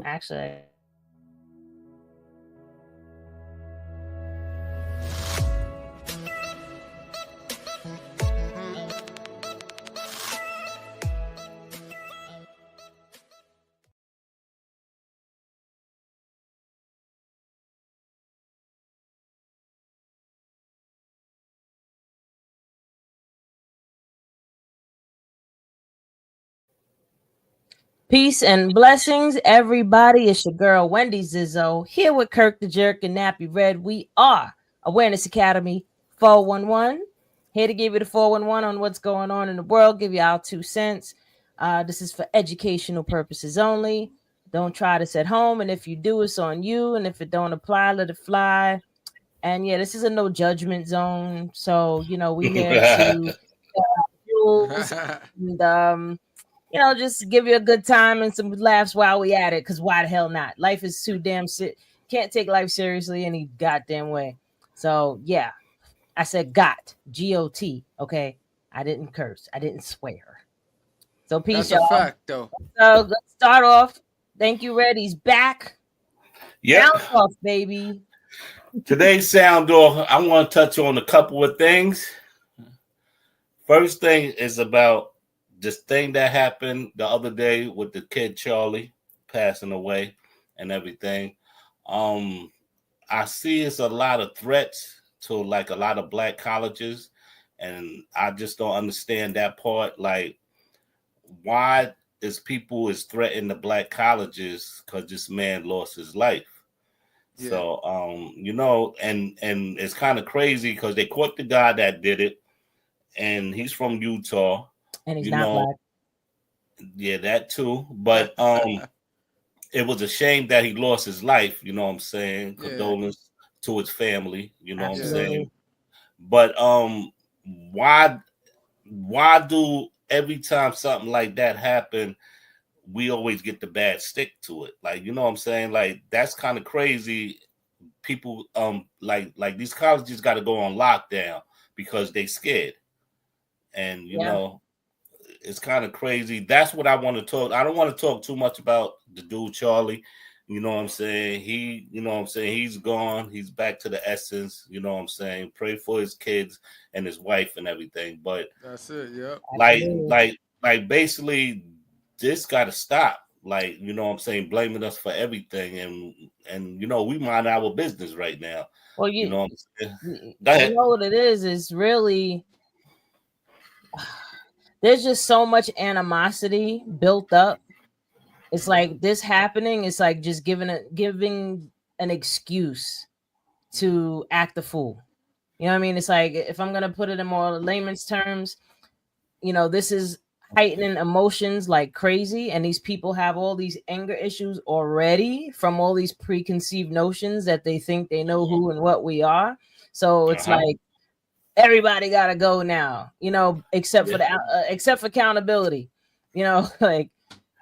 Actually, peace and blessings, everybody. It's your girl Wendy Zizzo here with Kirk the Jerk and Nappy Red. We are Awareness Academy 411. Here to give you the 411 on what's going on in the world, give you our 2 cents. This is for educational purposes only. Don't try this at home, and if you do, it's on you. And if it don't apply, let it fly. And yeah, this is a no judgment zone. So we here to rules and just give you a good time and some laughs while we at it. Because why the hell not? Life is too damn can't take life seriously any goddamn way. So yeah, I said GOT. Okay, I didn't curse. I didn't swear. So peace, That's y'all. a fact, though. So let's start off. Thank you, Red. He's back. Yeah. Sound off, baby. Today's sound off, I want to touch on a couple of things. First thing is about this thing that happened the other day with the kid Charlie passing away and everything. I see it's a lot of threats to like a lot of black colleges, and I just don't understand that part. Like, why is people is threatening the black colleges because this man lost his life? Yeah. So and it's kind of crazy because they caught the guy that did it, and he's from Utah. And he's not black. Yeah, that too. But it was a shame that he lost his life, you know what I'm saying? Yeah. Condolence to his family, you know what I'm saying? But why do every time something like that happen, we always get the bad stick to it? Like, you know what I'm saying? Like, that's kind of crazy. People like these colleges got to go on lockdown because they scared. And you know, it's kind of crazy. That's what I want to talk. I don't want to talk too much about the dude Charlie. You know what I'm saying? He's gone. He's back to the essence. You know what I'm saying? Pray for his kids and his wife and everything. But that's it. Yeah. Like basically, this got to stop. Like, you know what I'm saying? Blaming us for everything, and we mind our business right now. Well, you know what I'm saying? You know what it is really. There's just so much animosity built up. It's like this happening. It's like just giving an excuse to act a fool. You know what I mean? It's like, if I'm gonna put it in more layman's terms, this is heightening emotions like crazy, and these people have all these anger issues already from all these preconceived notions that they think they know who and what we are. So it's like, everybody gotta go now, except for accountability, like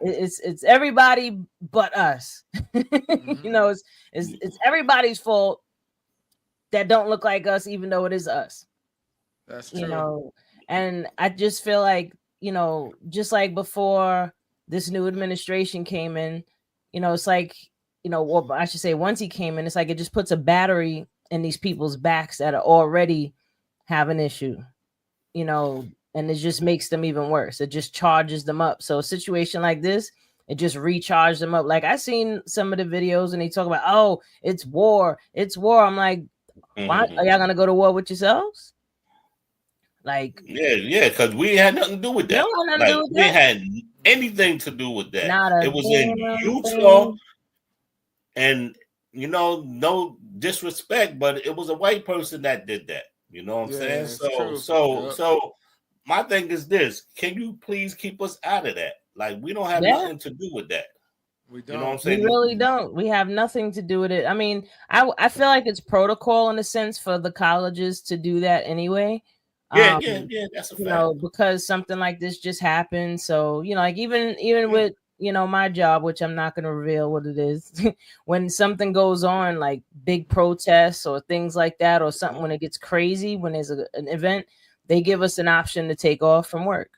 it's everybody but us. It's everybody's fault that don't look like us, even though it is us. That's true. And I just feel like, just like before this new administration came in, it's like, well, I should say, once he came in, it's like it just puts a battery in these people's backs that are already have an issue, and it just makes them even worse. It just charges them up. So a situation like this, it just recharged them up. Like, I seen some of the videos and they talk about, oh, it's war. I'm like, why are y'all gonna go to war with yourselves? Like, yeah, because we had nothing to do with that. We had anything to do with that. It was in Utah, and no disrespect, but it was a white person that did that. You know what I'm saying? So my thing is this: can you please keep us out of that? Like, we don't have nothing to do with that. We don't. You know what I'm saying? We really don't. We have nothing to do with it. I mean, I feel like it's protocol in a sense for the colleges to do that anyway. Yeah, that's a fact. Because something like this just happened. So, like even with my job, which I'm not going to reveal what it is, when something goes on, like big protests or things like that, or something, when it gets crazy, when there's an event, they give us an option to take off from work,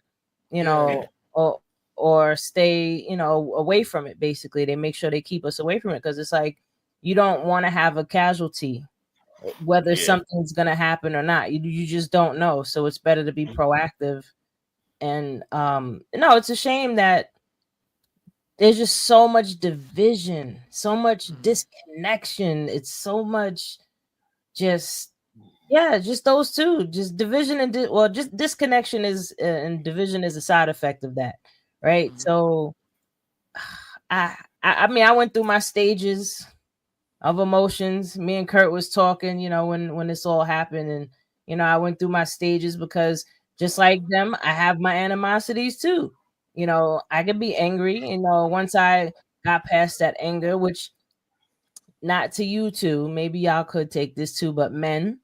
or or stay, away from it. Basically, they make sure they keep us away from it because it's like you don't want to have a casualty, whether something's gonna happen or not. You just don't know. So it's better to be proactive. And no, it's a shame that there's just so much division, so much disconnection. It's so much just those two, just division and just disconnection is and division is a side effect of that, right? So I mean, I went through my stages of emotions. Me and Kurt was talking, when this all happened, and I went through my stages because just like them, I have my animosities too. I could be angry, once I got past that anger, which not to you two, maybe y'all could take this too, but men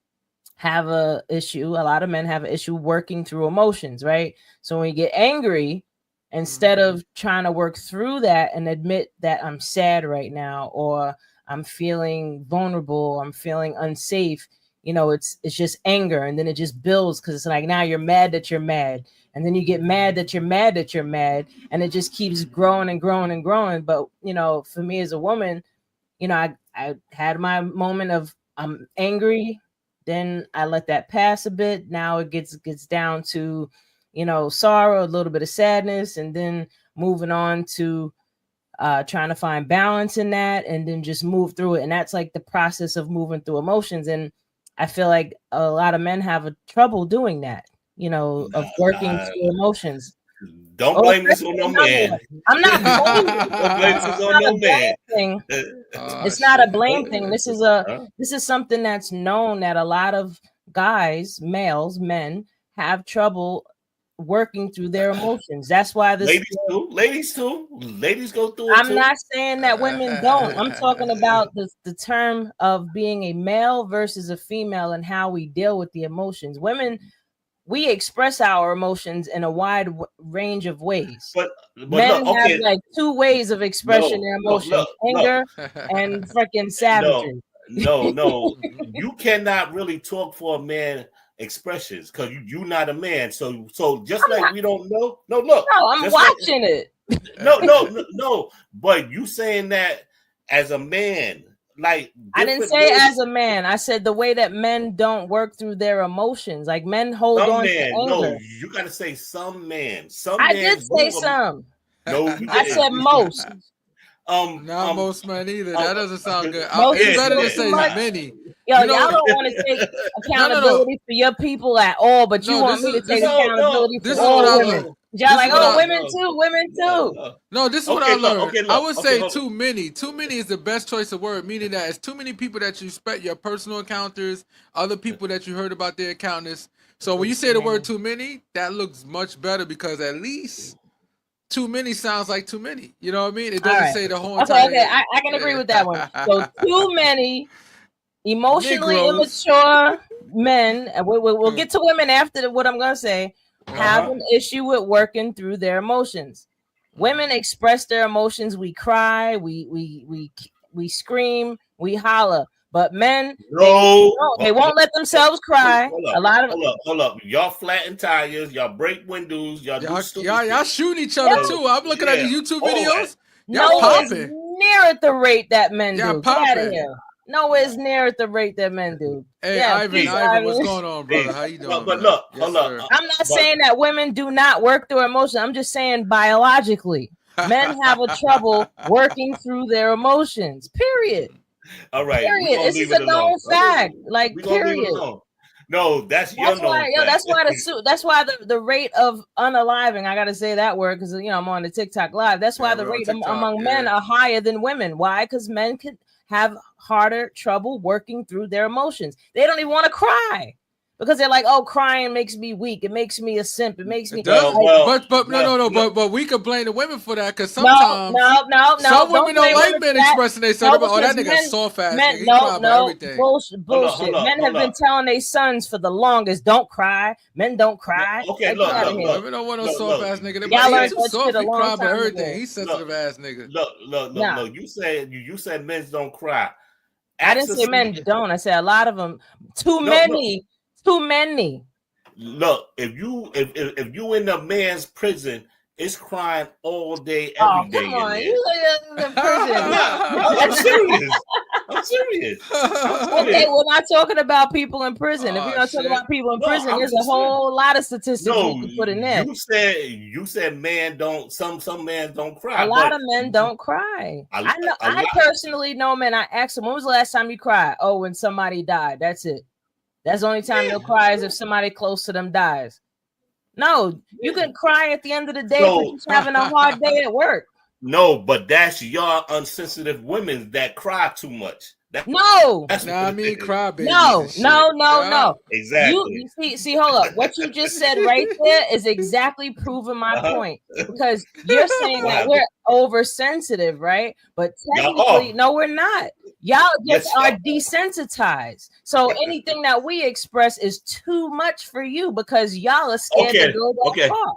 have a issue. A lot of men have an issue working through emotions, right? So when you get angry, instead of trying to work through that and admit that I'm sad right now, or I'm feeling vulnerable, I'm feeling unsafe, it's just anger, and then it just builds because it's like now you're mad that you're mad, and then you get mad that you're mad that you're mad, and it just keeps growing and growing and growing. But for me as a woman, I had my moment of I'm angry, then I let that pass a bit. Now it gets down to sorrow, a little bit of sadness, and then moving on to trying to find balance in that, and then just move through it. And that's like the process of moving through emotions. And I feel like a lot of men have a trouble doing that, of working through emotions. Don't blame this on no man. I'm not blaming. Don't blame this on no man. It's not a blame thing. This is something that's known that a lot of guys, men have trouble working through their emotions. That's why ladies go through it. I'm not saying that women don't. I'm talking about the term of being a male versus a female and how we deal with the emotions. Women, we express our emotions in a wide range of ways. But men have like two ways of expressing their emotions: anger and freaking savagery. No. You cannot really talk for a man expressions because you're not a man. So just like we don't know. No, look. No, I'm watching it. No. But you saying that as a man. Like I didn't say as a man. I said the way that men don't work through their emotions. Like men hold on to anger. No, you gotta say some men. I did say some. No, I said most. Not most men either. That doesn't sound good. It's better to say many. Y'all don't want to take accountability for your people at all, but you want me to take accountability for all women. Y'all like, women too. No, this is what I learned. I would say too many. Too many is the best choice of word, meaning that it's too many people that you expect your personal encounters, other people that you heard about their encounters. So when you say the word too many, that looks much better because at least too many sounds like too many. You know what I mean? It doesn't say the whole entire. Okay, I can agree with that one. So too many emotionally immature men, and we'll get to women after what I'm going to say, have an issue with working through their emotions. Women express their emotions. We cry, we scream, we holler. But men, they won't let themselves cry. Hold up. Y'all flatten tires. Y'all break windows. Y'all shooting each other too. I'm looking at the YouTube videos. Y'all popping. Near at the rate that men do. Get out of here. Nowhere's near at the rate that men do. Hey, Ivan, what's going on, brother? How you doing? But look, hold up. I'm not saying that women do not work through emotions. I'm just saying biologically, men have a trouble working through their emotions. Period. All right. Period. This is a known fact. Like, period. No, that's your known fact. That's why the rate of unaliving, I gotta say that word because I'm on the TikTok live. That's why the rate among men are higher than women. Why? Because men can have harder trouble working through their emotions. They don't even want to cry because they're like, oh, crying makes me weak. It makes me a simp. It makes me. But we could blame the women for that because sometimes some women don't like men expressing themselves. That nigga soft ass. Bullshit. Men have been telling their sons for the longest, don't cry. Men don't cry. Okay, look. Women don't want no soft ass nigga. Y'all too soft. He cry about everything. He's sensitive ass nigga. Look. You said men don't cry. I didn't say men don't. I said a lot of them. Too many. Look, if you in a man's prison It's crying all day, every day. Come on. In You in prison. I'm serious. I'm serious. Okay, we're not talking about people in prison. If we're not talking about people in prison, there's a whole lot of statistics we can put in there. You said men don't. Some men don't cry. A lot of men don't cry. I personally know men. I ask them, when was the last time you cried? Oh, when somebody died. That's it. That's the only time they'll cry is if somebody close to them dies. No, you can cry at the end of the day because you're having a hard day at work. No, but that's your unsensitive women that cry too much. That's I mean, cry, baby. No. Exactly. You see, hold up. What you just said right there is exactly proving my point. Because you're saying that we're oversensitive, right? But technically, no, we're not. Y'all just are desensitized. So anything that we express is too much for you because y'all are scared to go that far.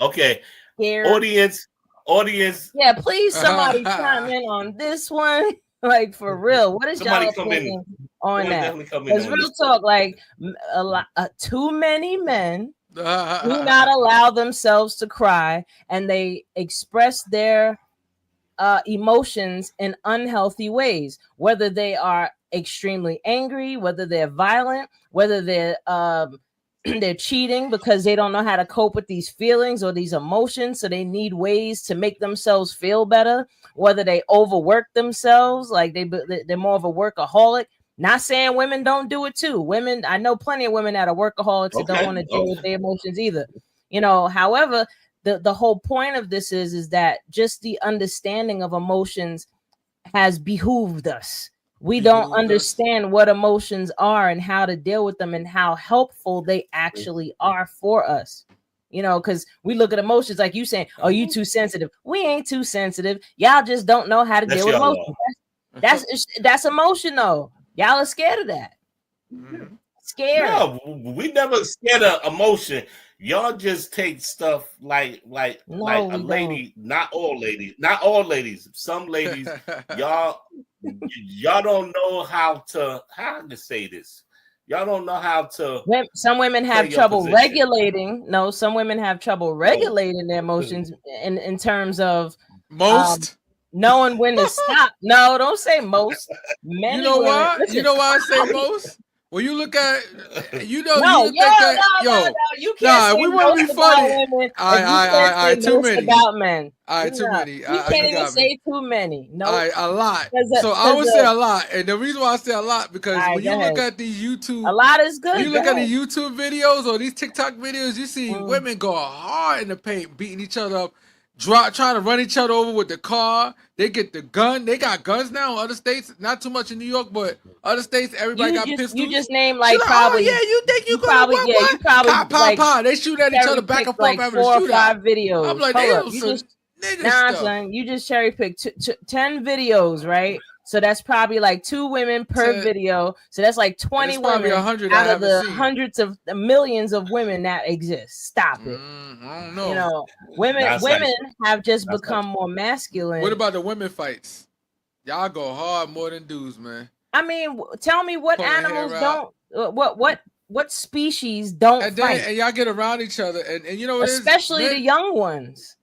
Okay. Scared. Audience. Yeah, please somebody chime in on this one. Like for real, what is y'all opinion on that? Because real talk, like too many men do not allow themselves to cry, and they express their emotions in unhealthy ways. Whether they are extremely angry, whether they're violent, whether they're they're cheating because they don't know how to cope with these feelings or these emotions, so they need ways to make themselves feel better. Whether they overwork themselves, like they're more of a workaholic. Not saying women don't do it too. Women, I know plenty of women that are workaholics that don't want to deal with their emotions either. However, the whole point of this is that just the understanding of emotions has behooved us. We don't understand what emotions are and how to deal with them and how helpful they actually are for us. Because we look at emotions like you saying, "Oh, you too sensitive." We ain't too sensitive. Y'all just don't know how to deal with emotions. That's emotional. Y'all are scared of that. Mm-hmm. Scared. No, we never scared of emotion. Y'all just take stuff like a lady. Not all ladies. Some ladies, y'all don't know how to say this. Y'all don't know how to. Some women have trouble regulating. No, some women have trouble regulating their emotions in terms of knowing when to stop. No, don't say most. You know why? Listen, you know why I say most? When you look at, you can't. Nah, we want to be funny. All right, too many about men. All right, too many. You can't even say too many. No, all right, a lot. So I would say a lot, and the reason why I say a lot because when you look at these YouTube, a lot is good. When you look at the YouTube videos or these TikTok videos, you see women go hard in the paint, beating each other up. Trying to run each other over with the car. They get the gun. They got guns now in other states. Not too much in New York, but other states, everybody got pistols. You just named probably. Oh, yeah, you think you probably you probably pop. They shoot at each other back and forth having a shootout. 4 or 5 videos. I'm like, son, you just cherry picked 10 videos, right? So that's probably like 2 women per video. So that's like 20 women out of the hundreds of millions of women that exist. Stop it. I don't know. Women have just become more masculine. What about the women fights? Y'all go hard more than dudes, man. I mean, tell me what animals don't. What species don't fight? And y'all get around each other, and you know what especially the young ones.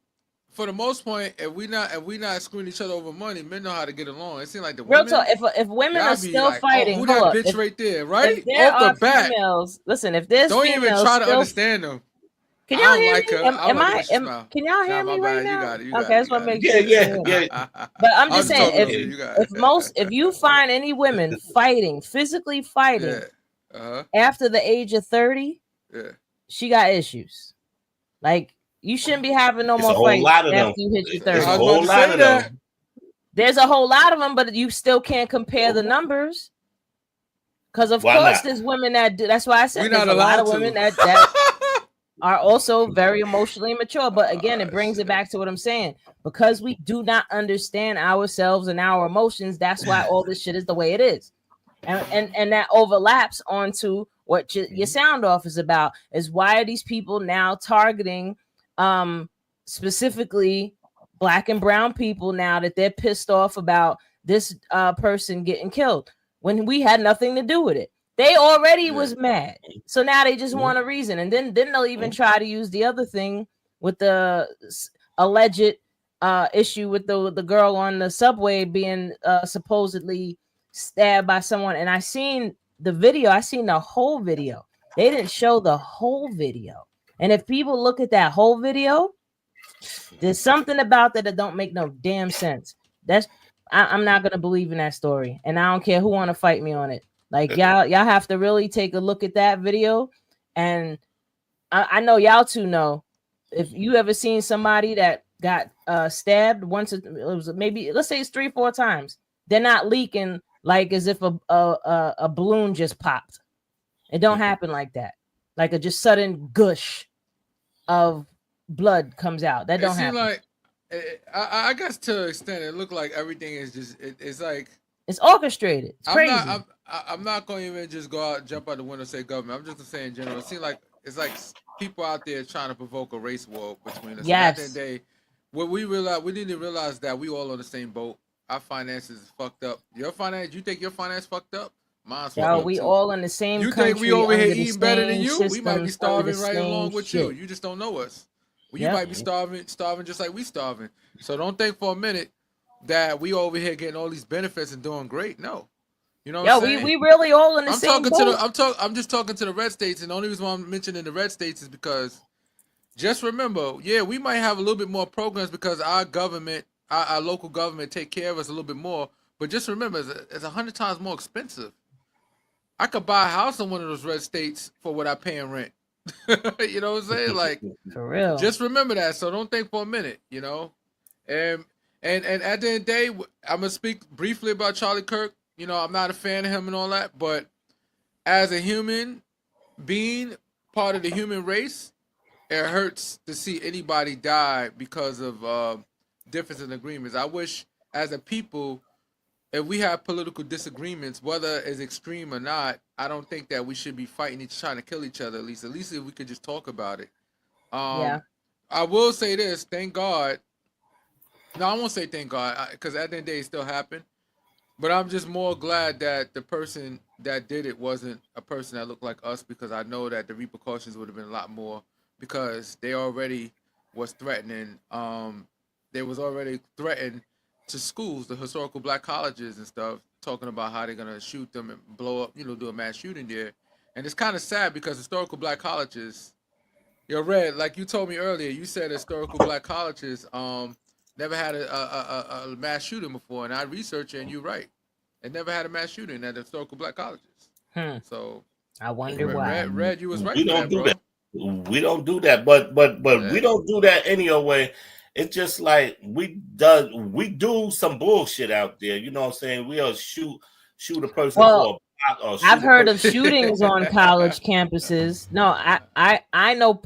For the most part, if we not screwing each other over money, men know how to get along. It seems like the real women. Talk, if women are still fighting, who that bitch right there, right? If there are females, listen. If there's don't even try to understand them. Can y'all hear me? Can y'all hear me right now? Okay, that's what makes yeah. But I'm just saying, if you find any women physically fighting after the age of 30, she got issues. Like. You shouldn't be having no more fights after you hit your 30. There's a whole lot of them. There's a whole lot of them, but you still can't compare the numbers. Because of course, there's women that do. That's why I said there's a lot of women that are also very emotionally mature. But again, it brings it back to what I'm saying. Because we do not understand ourselves and our emotions, that's why all this shit is the way it is. And that overlaps onto what your sound off is about. Is why are these people now targeting specifically Black and brown people now that they're pissed off about this person getting killed when we had nothing to do with it. They already was mad. So now they just want a reason. And then they'll even try to use the other thing with the alleged issue with the girl on the subway being supposedly stabbed by someone. And I seen the video. I seen the whole video. They didn't show the whole video. And if people look at that whole video, there's something about that don't make no damn sense. I'm not gonna believe in that story, and I don't care who want to fight me on it. Like y'all have to really take a look at that video. And I know y'all two know, if you ever seen somebody that got stabbed once, it was maybe, let's say it's 3-4 times, they're not leaking like as if a balloon just popped. It don't happen like that. Like a just sudden gush of blood comes out. That don't happen. Like, I guess to an extent, it looked like everything is just. It's like it's orchestrated. It's crazy. I'm not going to even just go out, jump out the window, and say government. I'm just gonna say in general. It seems like it's like people out there trying to provoke a race war between us. Yes. At the end of the day, what we need to realize that we all on the same boat. Our finances is fucked up. Your finance, you think your finance fucked up? Mine's fucked up. We too. all in the same. You country, think we over here eating better than you? Systems, we might be starving right along with shit. you. You just don't know us. Well, you might be starving just like we starving. So don't think for a minute that we over here getting all these benefits and doing great. No. You know what I'm saying? we really all in the same boat. I'm just talking to the red states, and the only reason why I'm mentioning the red states is because just remember, we might have a little bit more programs because our government, our local government take care of us a little bit more. But just remember, it's 100 times more expensive. I could buy a house in one of those red states for what I pay in rent. You know what I'm saying? Like, for real. Just remember that. So don't think for a minute, you know. And at the end of the day, I'm gonna speak briefly about Charlie Kirk. You know, I'm not a fan of him and all that, but as a human being, part of the human race, it hurts to see anybody die because of difference in agreements. I wish, as a people, if we have political disagreements, whether it's extreme or not, I don't think that we should be fighting trying to kill each other. At least if we could just talk about it. I will say this: thank God. No, I won't say thank God, because at the end of the day, it still happened. But I'm just more glad that the person that did it wasn't a person that looked like us, because I know that the repercussions would have been a lot more, because they already was threatening. They was already threatened to schools, the historical black colleges and stuff, talking about how they're gonna shoot them and blow up, do a mass shooting there. And it's kind of sad because historical black colleges, Red, like you told me earlier, you said historical black colleges never had a mass shooting before, and I researched it, and you're right. It never had a mass shooting at historical black colleges. So I wonder why. Red, you was right. We don't do that. We don't do that, but we don't do that anyway. It's just like we do some bullshit out there. You know what I'm saying? We'll shoot a person for a block. I've heard of shootings on college campuses. No, I know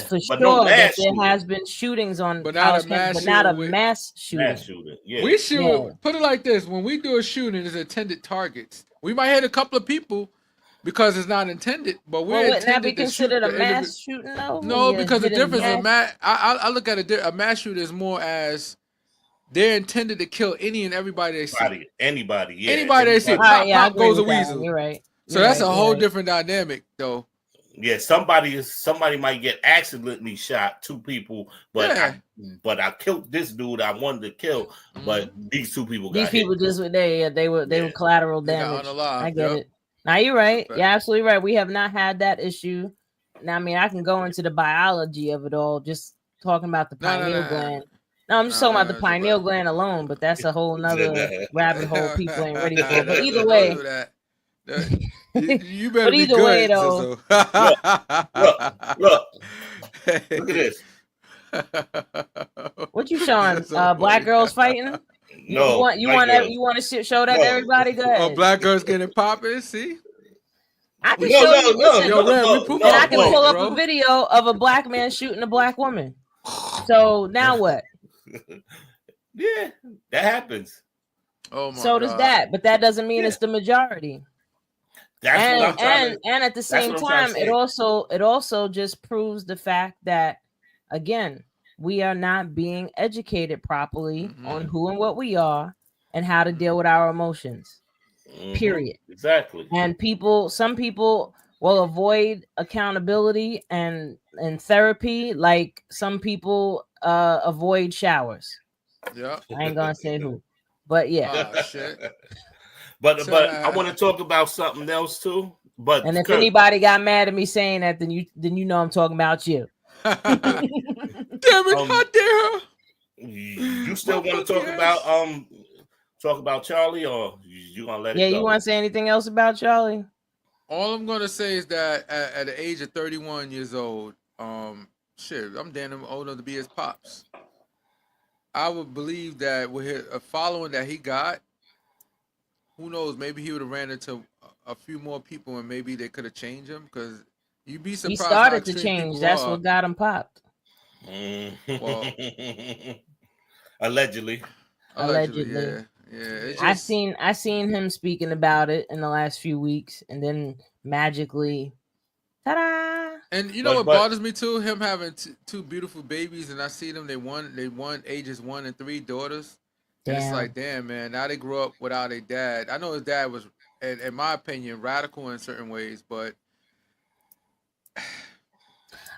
for sure that there has been shootings on college campuses, but not a mass shooting. Mass shooting. Yeah. We shoot. Put it like this: when we do a shooting, it's intended targets. We might hit a couple of people because it's not intended, but we're wouldn't that be considered a mass shooting though? No, because the difference in I look at a mass shooter as more as they're intended to kill any and everybody they see. Anybody they see. Pop goes a weasel. You're right. So that's a whole different dynamic, though. Yeah, somebody might get accidentally shot, 2 people, but I killed this dude I wanted to kill, but these 2 people got hit. Just they were collateral damage. I get it. Now you're right. You're absolutely right. We have not had that issue. Now, I mean, I can go into the biology of it all, just talking about the pineal gland. No, I'm just talking about the pineal gland alone, but that's a whole nother rabbit hole people ain't ready for. But either way, you better be good. Way, though. Look at this. What you showing? Black girls fighting? No, you want to show that to everybody? Go ahead. Oh, black girls getting popping. See, I can show you. I can pull up bro. a video of a black man shooting a black woman. So now what? Yeah, that happens. Oh my so God. Does that, but that doesn't mean it's the majority. And at the same time, it also just proves the fact that, again, we are not being educated properly on who and what we are and how to deal with our emotions. Period. Exactly. And some people will avoid accountability and therapy like some people avoid showers. Yeah. I ain't gonna say who, but yeah. Oh, shit. But I want to talk about something else too. But and if anybody got mad at me saying that, then you know I'm talking about you. Damn it! How dare her? You still want to talk about Charlie, or you gonna let it go? Yeah, you want to say anything else about Charlie? All I'm gonna say is that at the age of 31 years old, shit, I'm damn old enough to be his pops. I would believe that with a following that he got, who knows? Maybe he would have ran into a few more people, and maybe they could have changed him. Because you'd be surprised. He started to change. That's what got him popped. Well, allegedly. Yeah. I seen him speaking about it in the last few weeks, and then magically, ta-da! And you know what bothers me too? Him having two beautiful babies, and I see them. They won ages 1 and 3 daughters. And it's like, damn, man. Now they grew up without a dad. I know his dad was, in my opinion, radical in certain ways, but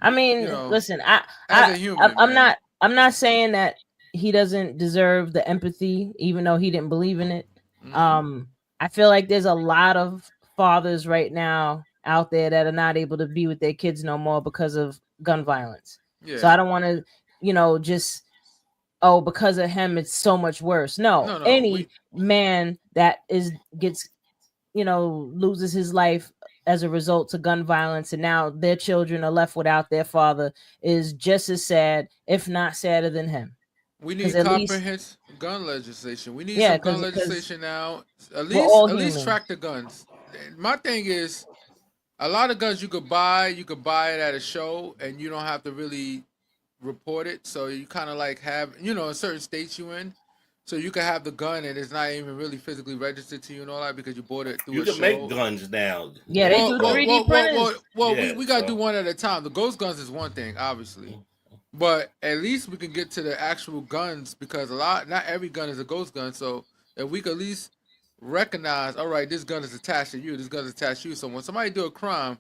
I mean, listen, I'm not saying that he doesn't deserve the empathy, even though he didn't believe in it. Mm-hmm. I feel like there's a lot of fathers right now out there that are not able to be with their kids no more because of gun violence. Yeah. So I don't want to, just, because of him, it's so much worse. No, any man that gets, loses his life as a result to gun violence, and now their children are left without their father, is just as sad, if not sadder than him. We need comprehensive gun legislation. We need some gun legislation now. At least track the guns. My thing is, a lot of guns you could buy it at a show, and you don't have to really report it. So you kind of like have, in certain states you in, so you can have the gun and it's not even really physically registered to you and all that because you bought it through a show. You can make guns now. Yeah, they do 3D printers. We got to do one at a time. The ghost guns is one thing, obviously. But at least we can get to the actual guns, because not every gun is a ghost gun. So if we could at least recognize, all right, this gun is attached to you, this gun is attached to you. So when somebody do a crime,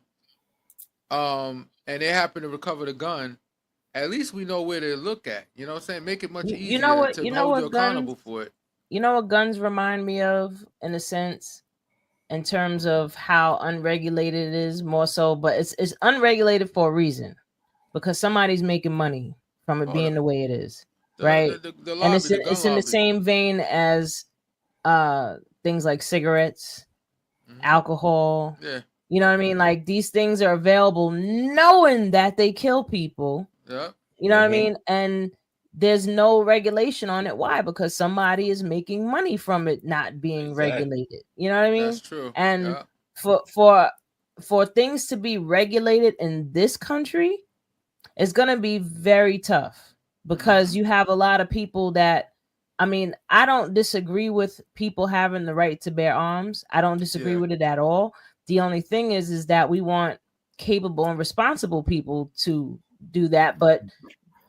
and they happen to recover the gun, at least we know where to look at. You know what I'm saying? Make it much easier to hold you accountable for it. You know what guns remind me of, in a sense, in terms of how unregulated it is, more so, but it's unregulated for a reason. Because somebody's making money from it being the way it is, right? And it's in the same vein as things like cigarettes, alcohol. Yeah. You know what I mean? Like, these things are available knowing that they kill people. Yeah. You know what I mean? And there's no regulation on it. Why? Because somebody is making money from it not being regulated. You know what I mean? That's true. And for things to be regulated in this country, it's going to be very tough, because you have a lot of people that, I don't disagree with people having the right to bear arms. I don't disagree with it at all. The only thing is that we want capable and responsible people to do that, but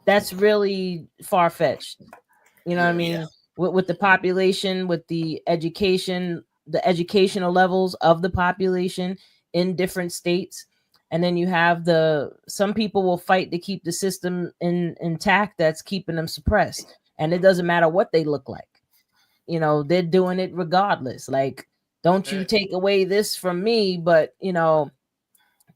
that's really far-fetched. You know what I mean? Yeah. With the population, with the education, the educational levels of the population in different states. And then you have some people will fight to keep the system intact that's keeping them suppressed. And it doesn't matter what they look like. They're doing it regardless. Like, don't you take away this from me, but,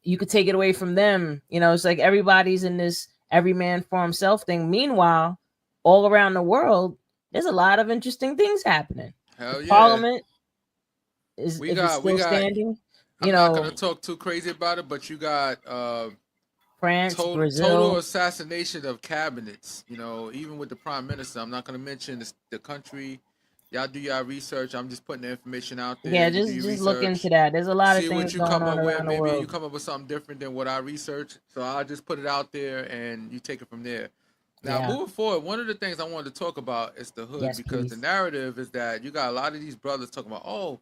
you could take it away from them. It's like everybody's in this every man for himself thing. Meanwhile, all around the world, there's a lot of interesting things happening. Hell yeah. Parliament is still standing. I'm not going to talk too crazy about it, but you got France, Brazil. Total assassination of cabinets, even with the prime minister. I'm not going to mention the country. Y'all do your research. I'm just putting the information out there. Yeah, just look into that. There's a lot of things going on around the world. Maybe you come up with something different than what I researched. So I'll just put it out there and you take it from there. Now, moving forward, one of the things I wanted to talk about is the hood, because the narrative is that you got a lot of these brothers talking about,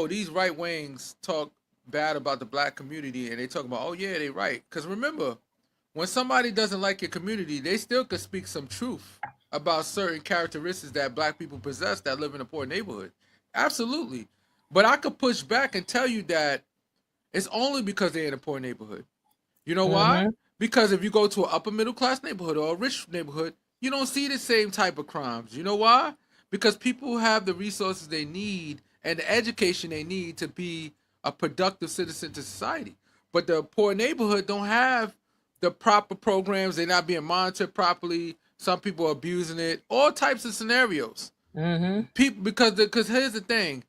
these right wings talk bad about the black community, and they talk about, they right. Because remember, when somebody doesn't like your community, they still could speak some truth about certain characteristics that black people possess that live in a poor neighborhood. Absolutely. But I could push back and tell you that it's only because they're in a poor neighborhood. You know why? Because if you go to an upper middle class neighborhood or a rich neighborhood, you don't see the same type of crimes. You know why? Because people have the resources they need and the education they need to be a productive citizen to society. But the poor neighborhood don't have the proper programs. They're not being monitored properly. Some people are abusing it. All types of scenarios. People, because here's the thing.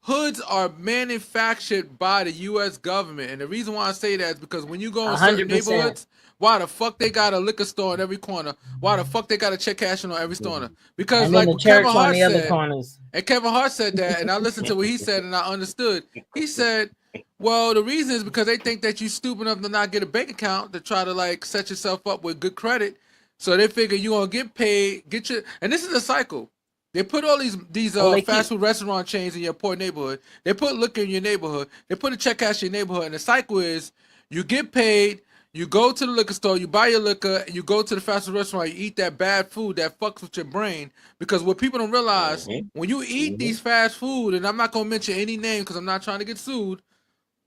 Hoods are manufactured by the U.S. government, and the reason why I say that is because when you go in certain 100%. neighborhoods, why the fuck they got a liquor store in every corner? Why the fuck they got a check cashing on every corner? Because and like the church Kevin Hart on the other said, corners. and Kevin Hart said that, and I listened to what he said, and I understood. He said, "Well, the reason is because they think that you stupid enough to not get a bank account to try to like set yourself up with good credit, so they figure you gonna get paid, get your, and this is a cycle." They put all these fast food restaurant chains in your poor neighborhood. They put liquor in your neighborhood. They put a check cash in your neighborhood. And the cycle is you get paid, you go to the liquor store, you buy your liquor, and you go to the fast food restaurant, you eat that bad food that fucks with your brain. Because what people don't realize, when you eat these fast food, and I'm not going to mention any name because I'm not trying to get sued,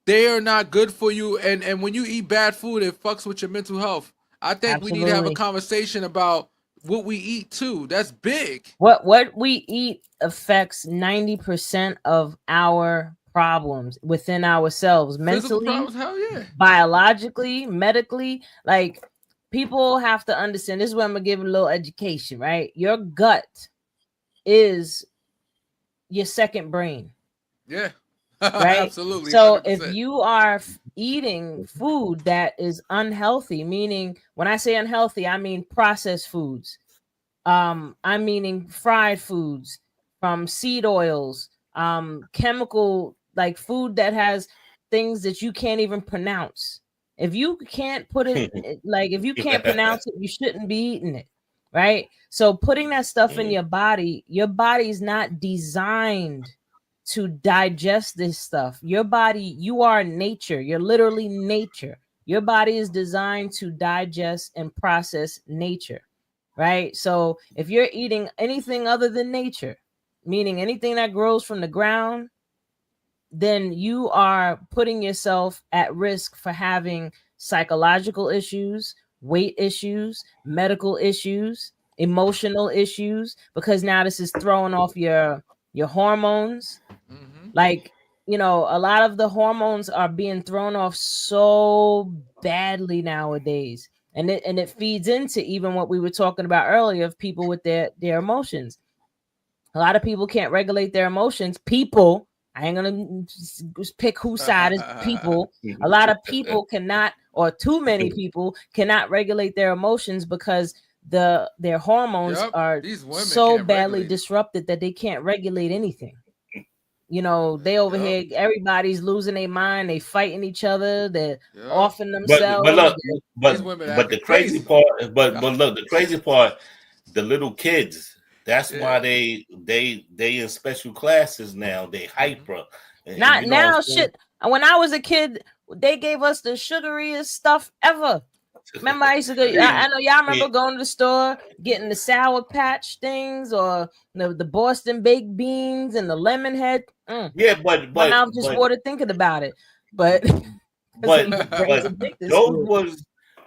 they are not good for you. And when you eat bad food, it fucks with your mental health. I think we need to have a conversation about what we eat too. That's big. What we eat affects 90% of our problems within ourselves, mentally, problems, hell yeah, biologically, medically. Like, people have to understand. This is where I'm gonna give a little education, right? Your gut is your second brain. Yeah. Right. Absolutely. So 100%. if you are eating food that is unhealthy, meaning when I say unhealthy, I mean processed foods. I'm meaning fried foods from seed oils, chemical, like food that has things that you can't even pronounce. If you can't put it, like if you can't pronounce it, you shouldn't be eating it. Right. So putting that stuff in your body's not designed to digest this stuff. Your body, you are nature. You're literally nature. Your body is designed to digest and process nature, right? So if you're eating anything other than nature, meaning anything that grows from the ground, then you are putting yourself at risk for having psychological issues, weight issues, medical issues, emotional issues, because now this is throwing off your hormones. Like, you know, a lot of the hormones are being thrown off so badly nowadays. And it feeds into even what we were talking about earlier of people with their emotions. A lot of people can't regulate their emotions. People, I ain't gonna pick whose side is people. A lot of people cannot, or too many people cannot regulate their emotions because their hormones are so badly disrupted that they can't regulate anything. You know, they over here, everybody's losing their mind, they fighting each other, they're offing themselves. But the crazy part, but look, the crazy part, the little kids, that's why they in special classes now. They hyper. Not now, shit. When I was a kid, they gave us the sugariest stuff ever. Remember, I used to go. I know y'all remember going to the store, getting the Sour Patch things, or the Boston baked beans and the lemon head. Yeah, but I'm just water thinking about it. But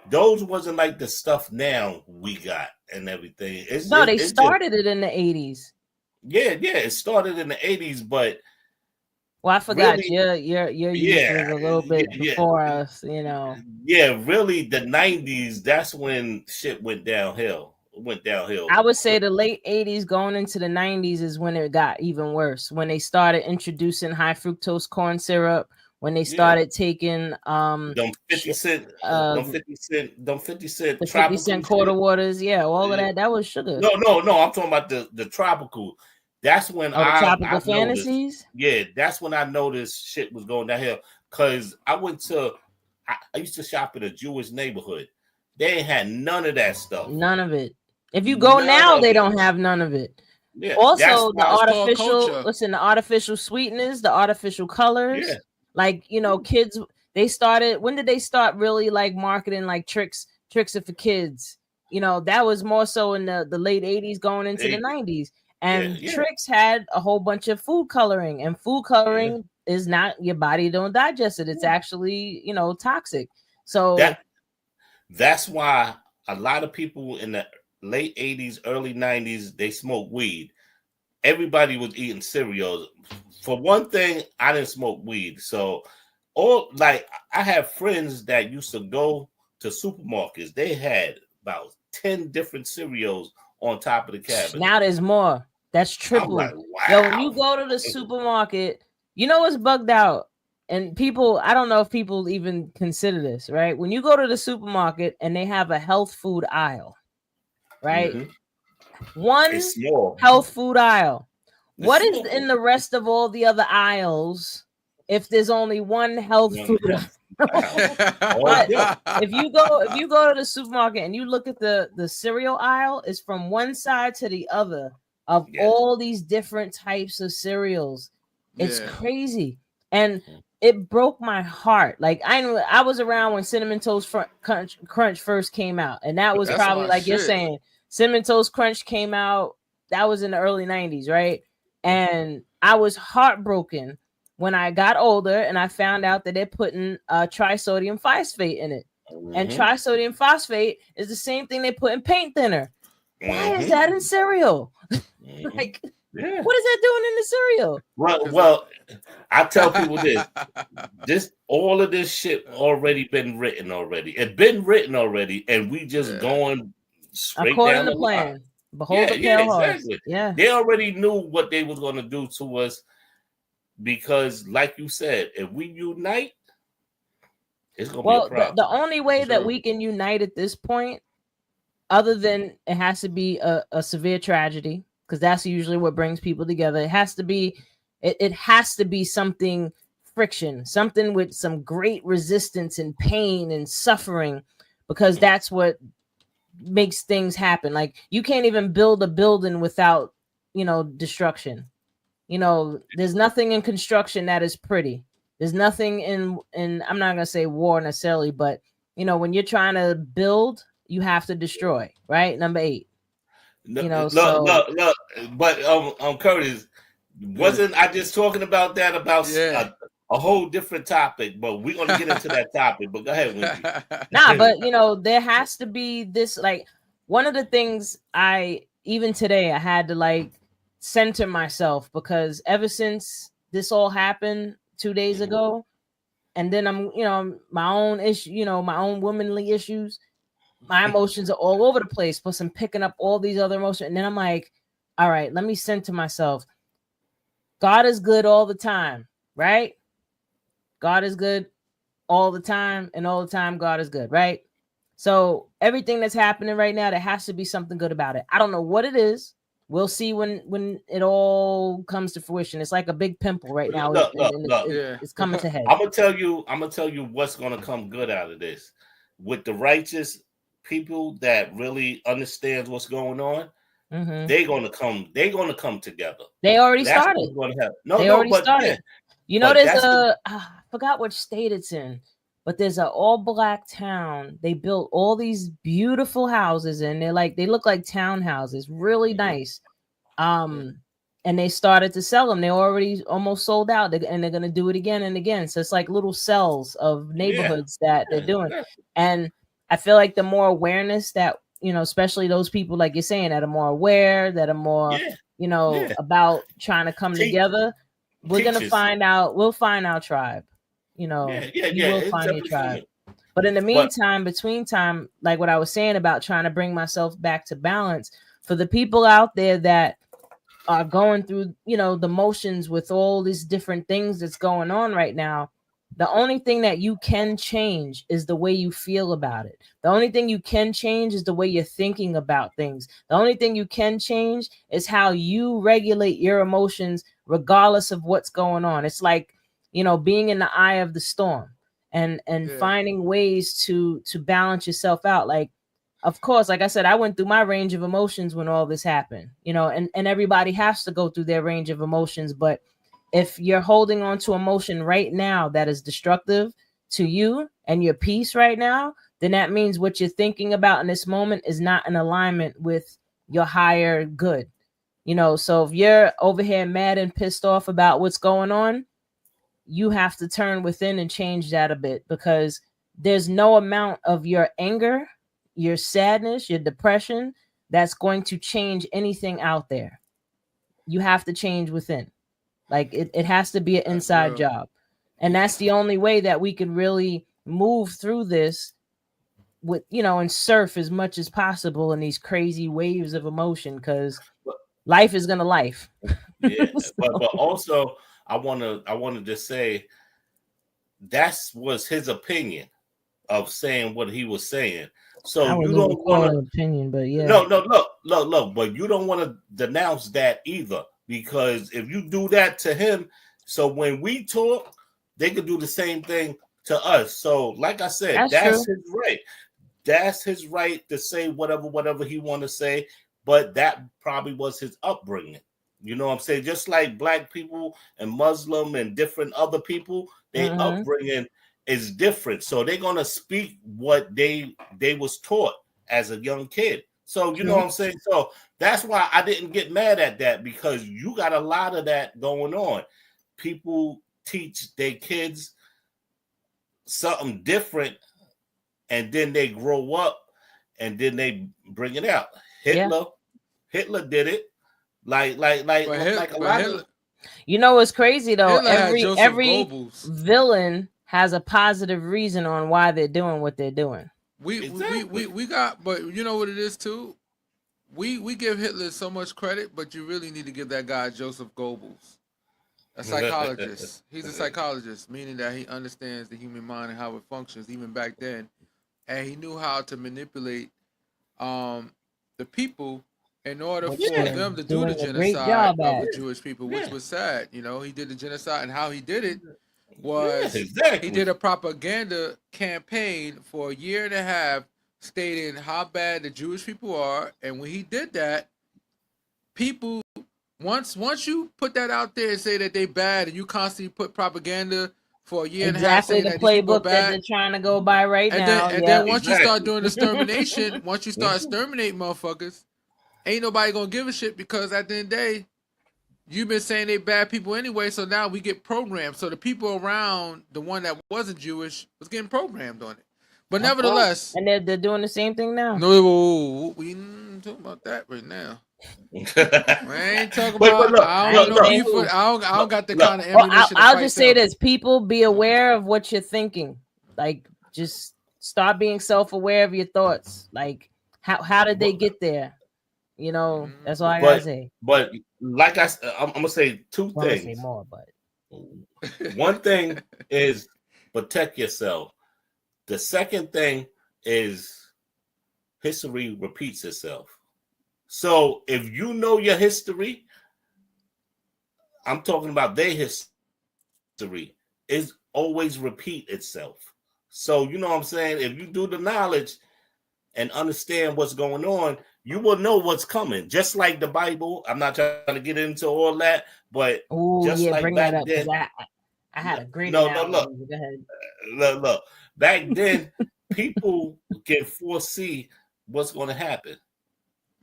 those wasn't like the stuff now we got and everything. They started it in the 80s. Yeah, it started in the 80s, but. Well, I forgot really, your youth was a little bit before us, you know. Yeah, really, the 90s, that's when shit went downhill. I would say the late 80s going into the 90s is when it got even worse. When they started introducing high fructose corn syrup, when they started taking them 50 cent the 50 cent quarter waters, all of that was sugar. No, I'm talking about the tropical. That's when Tropical Fantasies. That's when I noticed shit was going downhill. Cause I used to shop in a Jewish neighborhood. They ain't had none of that stuff. None of it. If you go now, they don't have none of it. Yeah, also, the artificial sweeteners, the artificial colors. Yeah. Like, you know, kids. When did they start really like marketing like tricks for kids? You know, that was more so in the late 80s going into the 90s. And Trix had a whole bunch of food coloring, and food coloring is not, your body don't digest it. It's actually, you know, toxic. So that's why a lot of people in the late 80s, early 90s, they smoked weed. Everybody was eating cereals. For one thing, I didn't smoke weed. So I have friends that used to go to supermarkets. They had about 10 different cereals on top of the cabinet. Now there's more. That's triple. I'm like, wow. Yo, when you go to the supermarket, you know what's bugged out? And people, I don't know if people even consider this, right? When you go to the supermarket and they have a health food aisle, right? Mm-hmm. One health food aisle. What is in the rest of all the other aisles if there's only one health food aisle? But if you go to the supermarket and you look at the cereal aisle, it's from one side to the other of all these different types of cereals. It's crazy. And it broke my heart. Like I was around when Cinnamon Toast Crunch first came out, and that was probably like you're saying, Cinnamon Toast Crunch came out. That was in the early 90s, right? And I was heartbroken when I got older and I found out that they're putting trisodium phosphate in it. Mm-hmm. And trisodium phosphate is the same thing they put in paint thinner. Why is that in cereal? Like, what is that doing in the cereal? Well, I tell people this all of this shit already been written already. It's been written already, and we just going straight according down to the plan. line. Behold the pale horse. Exactly. Yeah, they already knew what they was going to do to us, because, like you said, if we unite, it's going to be a problem. The only way that we can unite at this point, other than it has to be a severe tragedy, because that's usually what brings people together. It has to be, it has to be something friction, something with some great resistance and pain and suffering, because that's what makes things happen. Like, you can't even build a building without, destruction. There's nothing in construction that is pretty. There's nothing in I'm not gonna say war necessarily, but when you're trying to build, you have to destroy, right? Number 8. But Curtis, wasn't I just talking about that about a whole different topic? But we're gonna get into that topic. But go ahead, Wendy. Nah, but there has to be this, like, one of the things even today I had to center myself, because ever since this all happened 2 days ago, and then I'm my own issue, my own womanly issues, my emotions are all over the place, plus I'm picking up all these other emotions, and then I'm like, all right, let me center myself. God is good all the time, right? God is good all the time, and all the time God is good, right? So everything that's happening right now, there has to be something good about it. I don't know what it is. We'll see when it all comes to fruition. It's like a big pimple right now. It's coming to head. I'm gonna tell you what's gonna come good out of this. With the righteous people that really understands what's going on, they're gonna come together. They already started. They already started. There's I forgot which state it's in, but there's an all-black town. They built all these beautiful houses, and they look like townhouses, really nice. And they started to sell them. They already almost sold out, and they're gonna do it again and again. So it's like little cells of neighborhoods that they're doing. And I feel like the more awareness that, especially those people, like you're saying, that are more aware, that are more, about trying to come together, we're going to find out. We'll find our tribe. You will find your tribe. But in the meantime, between time, like what I was saying about trying to bring myself back to balance, for the people out there that are going through, the motions with all these different things that's going on right now, the only thing that you can change is the way you feel about it. The only thing you can change is the way you're thinking about things. The only thing you can change is how you regulate your emotions, regardless of what's going on. It's like, being in the eye of the storm and finding ways to balance yourself out. Like, of course, like I said, I went through my range of emotions when all this happened, and everybody has to go through their range of emotions. But if you're holding on to emotion right now that is destructive to you and your peace right now, then that means what you're thinking about in this moment is not in alignment with your higher good. So if you're over here mad and pissed off about what's going on, you have to turn within and change that a bit, because there's no amount of your anger, your sadness, your depression that's going to change anything out there. You have to change within. Like it has to be an inside job. And that's the only way that we can really move through this with, and surf as much as possible in these crazy waves of emotion, because life is gonna life. Yeah, but also I wanted to say that was his opinion of saying what he was saying. So you don't want to opinion, but yeah. No, look, but you don't want to denounce that either, because if you do that to him, so when we talk, they could do the same thing to us. So, like I said, that's his right. That's his right to say whatever he want to say, but that probably was his upbringing. You know what I'm saying? Just like black people and Muslim and different other people, their upbringing is different. So they're going to speak what they was taught as a young kid. So, you know what I'm saying? So that's why I didn't get mad at that, because you got a lot of that going on. People teach their kids something different, and then they grow up and then they bring it out. Hitler did it. Like a lot of. You know what's crazy though? Every villain has a positive reason on why they're doing what they're doing. We got, but you know what it is too? We give Hitler so much credit, but you really need to give that guy Joseph Goebbels, a psychologist. He's a psychologist, meaning that he understands the human mind and how it functions even back then. And he knew how to manipulate the people in order for them to do the genocide of the Jewish people, which was sad. You know, he did the genocide, and how he did it was he did a propaganda campaign for a year and a half stating how bad the Jewish people are. And when he did that, people, once you put that out there and say that they bad, and you constantly put propaganda for a year and a half, the playbook that they're trying to go by now. Then once you start doing extermination, once you start exterminating motherfuckers, ain't nobody gonna give a shit, because at the end of the day, you've been saying they bad people anyway, so now we get programmed. So the people around the one that wasn't Jewish was getting programmed on it. But nevertheless, and they're doing the same thing now. No, we ain't talking about that right now. We ain't talking about. I don't got the kind of ammunition. I'll just say this: people, be aware of what you're thinking. Like, just start being self-aware of your thoughts. How did they get there? You know, that's all I gotta say. But like I'm gonna say two things. Say more, but one thing is protect yourself. The second thing is history repeats itself. So if you know your history, I'm talking about their history, is always repeat itself. So you know what I'm saying? If you do the knowledge and understand what's going on, you will know what's coming. Just like the Bible. I'm not trying to get into all that, but bring that up, then, I had a great analogy. Go ahead. Look. Back then, people can foresee what's going to happen.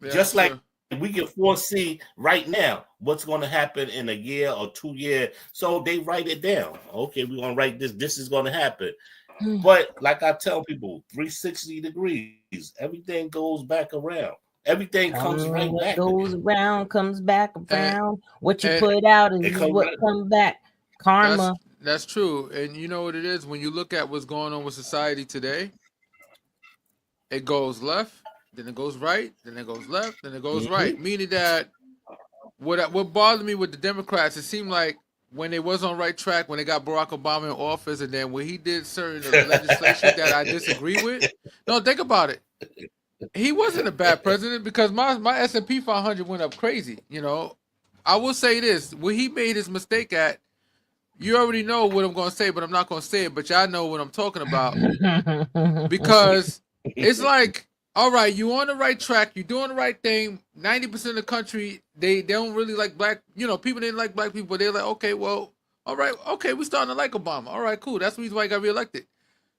Yeah, just like we can foresee right now what's going to happen in a year or 2 years. So they write it down. Okay, we're going to write this. This is going to happen. But like I tell people, 360 degrees, everything goes back around. Everything comes right back. Goes around, comes back around. What you put out is what comes back. Karma. That's true. And you know what it is? When you look at what's going on with society today, it goes left, then it goes right, then it goes left, then it goes right. Meaning that what bothered me with the Democrats, it seemed like when they was on right track, when they got Barack Obama in office, and then when he did certain legislation that I disagree with. No, think about it. He wasn't a bad president, because my S&P 500 went up crazy. You know, I will say this: when he made his mistake at, you already know what I'm going to say, but I'm not going to say it, but y'all know what I'm talking about. Because it's like, all right, you on the right track, you're doing the right thing. 90% of the country, they don't really like black, people didn't like black people. They're like, okay, well, all right, okay, we starting to like Obama. All right, cool. That's the reason why he got reelected.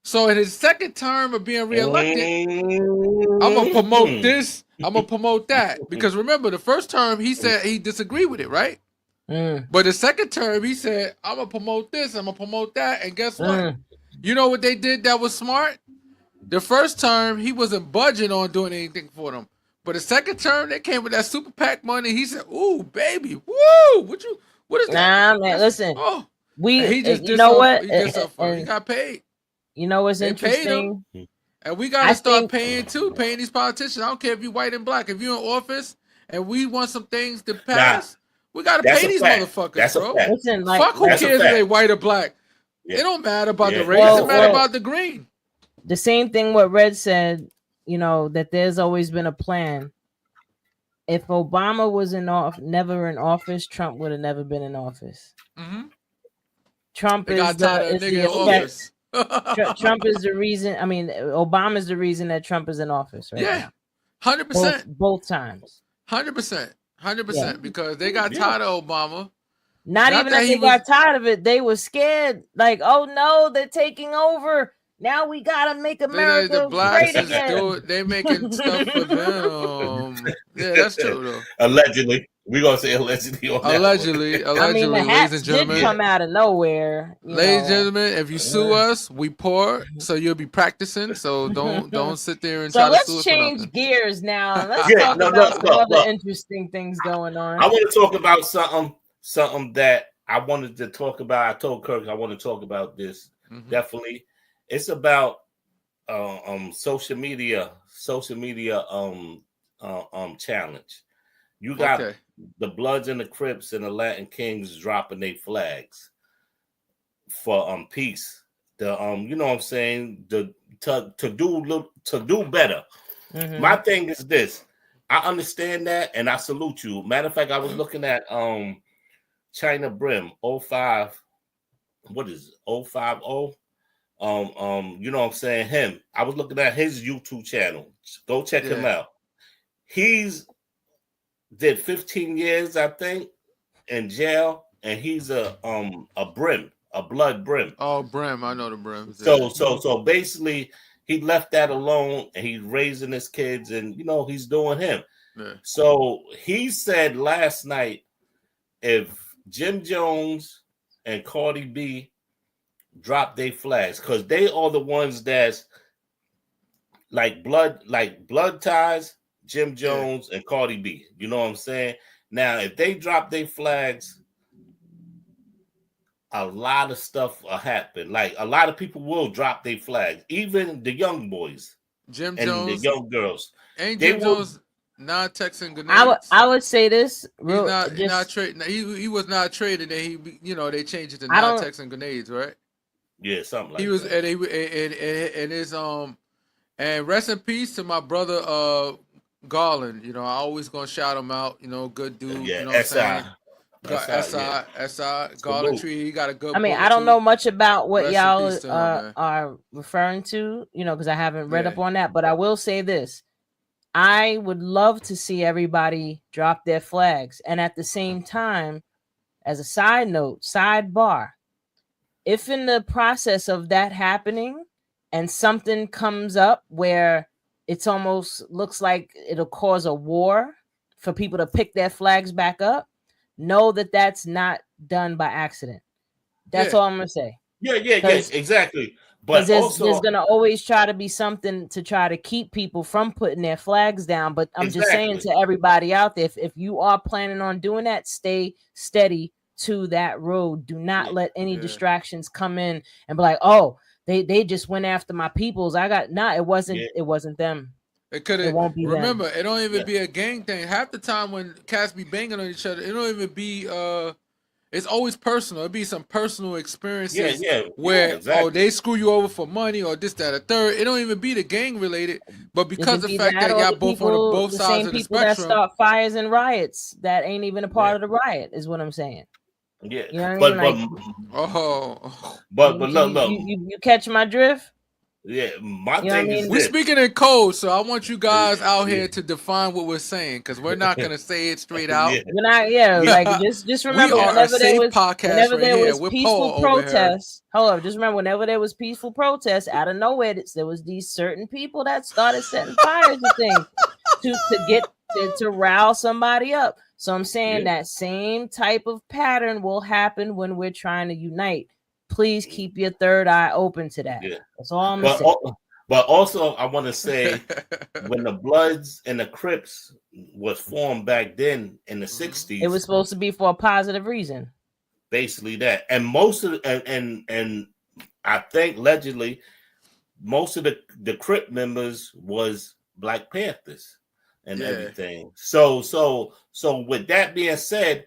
So in his second term of being reelected, I'm going to promote this, I'm going to promote that. Because remember, the first term, he said he disagreed with it, right? But the second term, he said, I'm going to promote this, I'm going to promote that. And guess what? You know what they did that was smart? The first term, he wasn't budging on doing anything for them. But the second term, they came with that super PAC money. He said, ooh, baby, woo, what is that? Nah, man, listen. Oh, he just you know what? He got paid. You know what's interesting? And we got to start paying these politicians. I don't care if you're white and black. If you're in office and we want some things to pass, we got to pay these motherfuckers, bro. Listen, like, fuck who cares if they white or black. It don't matter about the race. It matter about the green. The same thing what Red said, you know, that there's always been a plan. If Obama was never in office, Trump would have never been in office. Trump is Trump is the reason. I mean, Obama is the reason that Trump is in office, right? Yeah, 100%. Both times. 100%. Because they got tired of Obama. Not even that they got tired of it. They were scared. Like, oh no, they're taking over. Now we gotta make America great again. They making stuff for them. Yeah, that's true though. Allegedly. We're gonna say allegedly on that. Allegedly, I mean, the hats ladies and gentlemen. Did come out of nowhere. Ladies and gentlemen, if you sue us, we poor, so you'll be practicing. So don't sit there and try to sue us. So let's change gears now. Let's talk about some other interesting things going on. I want to talk about something that I wanted to talk about. I told Kirk I want to talk about this. Definitely. It's about social media challenge. You got the Bloods and the Crips and the Latin Kings dropping their flags for peace. The you know what I'm saying, to do better. My thing is this. I understand that and I salute you. Matter of fact, I was looking at China Brim 05. What is it? 050? You know what I'm saying? Him. I was looking at his YouTube channel. Go check him out. He's did 15 years, I think, in jail, and he's a Brim, a blood Brim. Oh, Brim, I know the Brim. So basically, he left that alone, and he's raising his kids, and you know he's doing him. Yeah. So he said last night, if Jim Jones and Cardi B drop their flags, because they are the ones that's like blood ties, Jim Jones and Cardi B. You know what I'm saying? Now, if they drop their flags, a lot of stuff will happen. Like a lot of people will drop their flags, even the young boys, Jim and Jones, the young girls. Ain't Jim Jones not texting grenades? I would say this. He's not trading. He was not traded, and they changed it to not texting grenades, right? Yeah, something like he was, that. And his and rest in peace to my brother Garland. You know, I always gonna shout him out. You know, good dude. Yeah, you know what SI. SI Garland Tree. He got a good. I mean, I don't know much about what y'all are referring to. You know, because I haven't read up on that. But I will say this: I would love to see everybody drop their flags, and at the same time, as a side note, sidebar. If in the process of that happening and something comes up where it's almost looks like it'll cause a war for people to pick their flags back up, know that that's not done by accident. That's all I'm going to say. Yeah, exactly. But there's going to always try to be something to try to keep people from putting their flags down. But I'm just saying to everybody out there, if you are planning on doing that, stay steady to that road. Do not let any distractions come in and be like, oh, they just went after my peoples. It wasn't them. It won't be. Remember, it don't even be a gang thing. Half the time when cats be banging on each other, it don't even be it's always personal. It'd be some personal experiences where they screw you over for money or this, that, or third. It don't even be the gang related, but because of the fact that y'all both on both sides of the spectrum. That start fires and riots that ain't even a part of the riot is what I'm saying. Yeah, you know what I mean? But look, you catch my drift? Yeah, my thing is we're speaking in code, so I want you guys out here to define what we're saying because we're not gonna say it straight out. We're not, like just remember whenever there was peaceful protests. Hold up, just remember whenever there was peaceful protests, out of nowhere there was these certain people that started setting fires to things to to rile somebody up. So I'm saying that same type of pattern will happen when we're trying to unite. Please keep your third eye open to that. Yeah. That's all I'm gonna say. But also, I want to say, when the Bloods and the Crips was formed back then in the 60s, it was supposed to be for a positive reason. Basically that. And most of and I think allegedly most of the Crip members was Black Panthers and everything. So with that being said,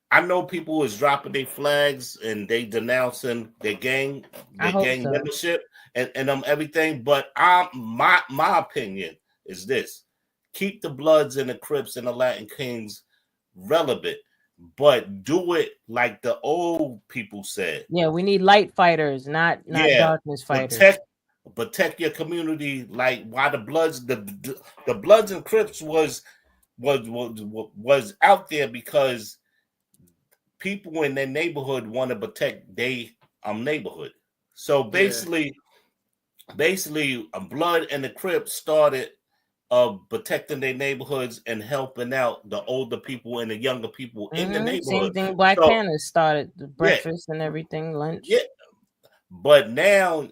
I know people was dropping their flags and they denouncing their gang membership and everything. But my opinion is this: keep the Bloods and the Crips and the Latin Kings relevant, but do it like the old people said. Yeah, we need light fighters, not darkness fighters. Protect your community, like why the Bloods, the Bloods and Crips was out there because people in their neighborhood want to protect their neighborhood. So basically, a Blood and the Crips started protecting their neighborhoods and helping out the older people and the younger people in the neighborhood. Same thing Black Panthers started, the breakfast and everything, lunch. Yeah. But now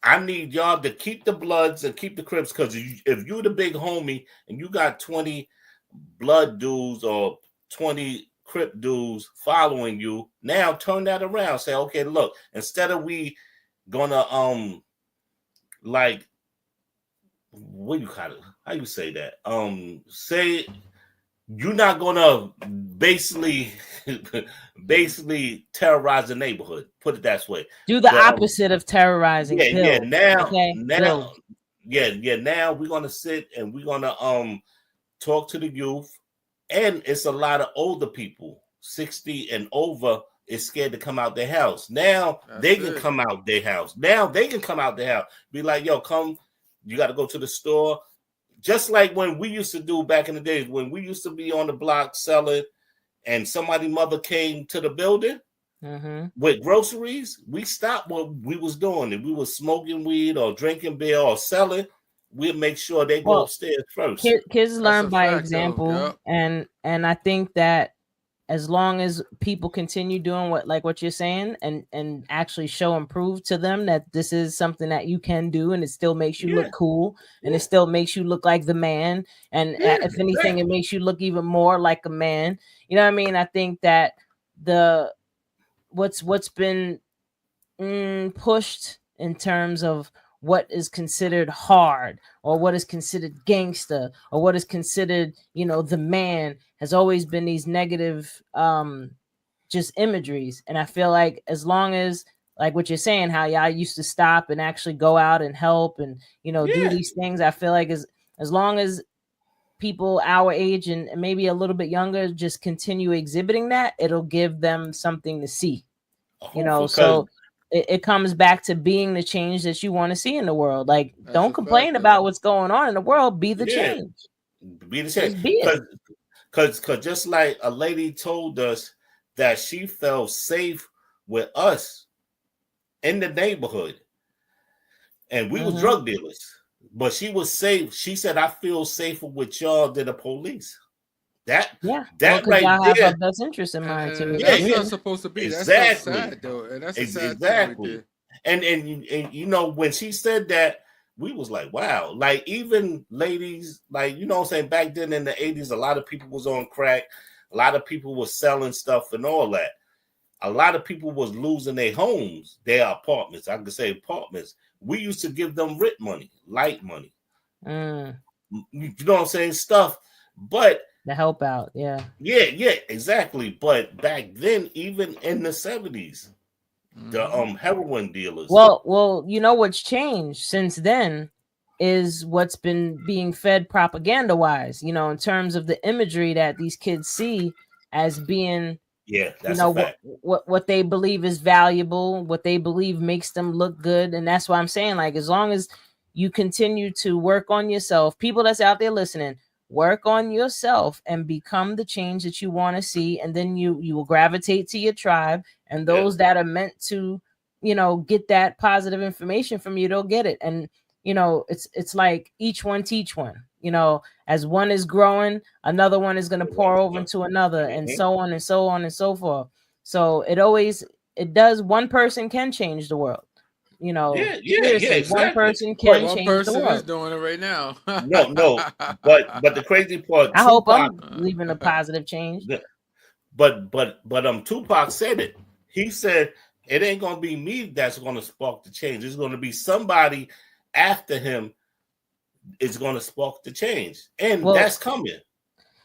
I need y'all to keep the Bloods and keep the Crips, because if you're the big homie and you got 20 Blood dudes or 20 Crip dudes following you, now turn that around. Say, okay, look, instead of we gonna like, what you call it? How you say that? Say you're not gonna basically terrorize the neighborhood. Put it that way. Do the opposite of terrorizing. Now we're gonna sit and we're gonna talk to the youth, and it's a lot of older people, 60 and over, is scared to come out their house. Now they can come out their house. Be like, yo, come. You got to go to the store. Just like when we used to do back in the days, when we used to be on the block selling and somebody's mother came to the building with groceries, we stopped what we was doing. If we was smoking weed or drinking beer or selling, we'll make sure they go upstairs first. Kids learn by example. And I think that as long as people continue doing what you're saying and actually show and prove to them that this is something that you can do, and it still makes you look cool, and it still makes you look like the man, and if anything, it makes you look even more like a man. You know what I mean? I think that what's been pushed in terms of what is considered hard or what is considered gangster or what is considered, the man, has always been these negative just imageries. And I feel like as long as, like what you're saying, how y'all used to stop and actually go out and help and, do these things, I feel like as long as people our age and maybe a little bit younger just continue exhibiting that, it'll give them something to see. So it comes back to being the change that you want to see in the world. Like, don't complain about what's going on in the world. Be the change. Be the change. Because just like a lady told us that she felt safe with us in the neighborhood, and we were drug dealers, but she was safe. She said, "I feel safer with y'all than the police." That right y'all there, have our best interest in mind too. That's not supposed to be. Exactly. That's so sad, though. And that's exactly. And when she said that, we was like, wow. Like, even ladies, like, what I'm saying, back then in the 80s, a lot of people was on crack. A lot of people was selling stuff and all that. A lot of people was losing their homes, their apartments. I could say apartments. We used to give them rent money, light money. You know what I'm saying? Stuff. But to help out, yeah, exactly. But back then, even in the 70s, the heroin dealers. Well, what's changed since then is what's been being fed propaganda wise. In terms of the imagery that these kids see as being, that's a fact. What they believe is valuable, what they believe makes them look good, and that's why I'm saying, like, as long as you continue to work on yourself, people that's out there listening. Work on yourself and become the change that you want to see, and then you will gravitate to your tribe, and those that are meant to, get that positive information from you, they'll get it. And it's like each one teach one. as one is growing, another one is going to pour over into another, and so on and so on and so forth. So it does. One person can change the world. Exactly. One person can change the world. Is doing it right now. no, but the crazy part, I hope I'm leaving a positive change. But Tupac said it. He said it ain't gonna be me that's gonna spark the change. It's gonna be somebody after him is gonna spark the change, and that's coming.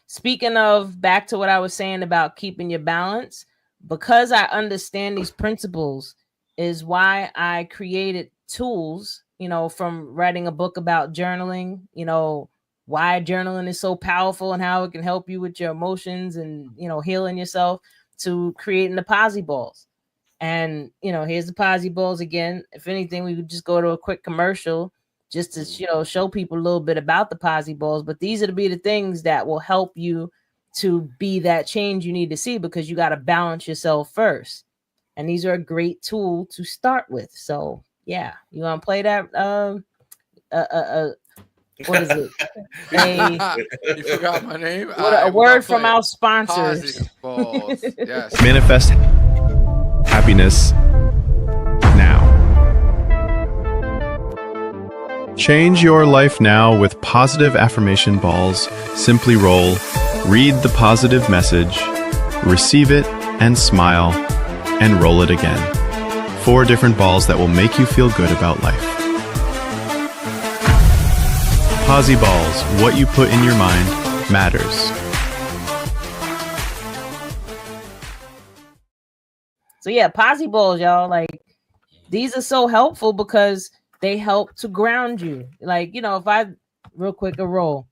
Speaking of, back to what I was saying about keeping your balance, because I understand these principles is why I created tools, from writing a book about journaling, why journaling is so powerful and how it can help you with your emotions and, healing yourself, to creating the Posse Balls. And, here's the Posse Balls again. If anything, we would just go to a quick commercial just to, show people a little bit about the Posse Balls. But these are to be the things that will help you to be that change you need to see, because you got to balance yourself first. And these are a great tool to start with. So yeah, you want to play that? What is it? You forgot my name. A word from our sponsors. Yes. Manifest happiness now. Change your life now with positive affirmation balls. Simply roll, read the positive message, receive it, and smile. And roll it again. 4 different balls that will make you feel good about life. Posse Balls, what you put in your mind matters. So yeah, Posse Balls, y'all, like, these are so helpful because they help to ground you. Like, if I real quick a roll,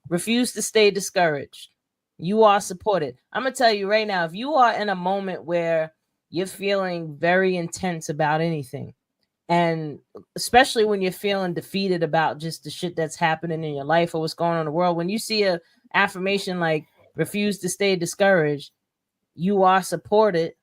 refuse to stay discouraged. You are supported. I'm going to tell you right now, if you are in a moment where you're feeling very intense about anything, and especially when you're feeling defeated about just the shit that's happening in your life or what's going on in the world, when you see a affirmation like refuse to stay discouraged, you are supported,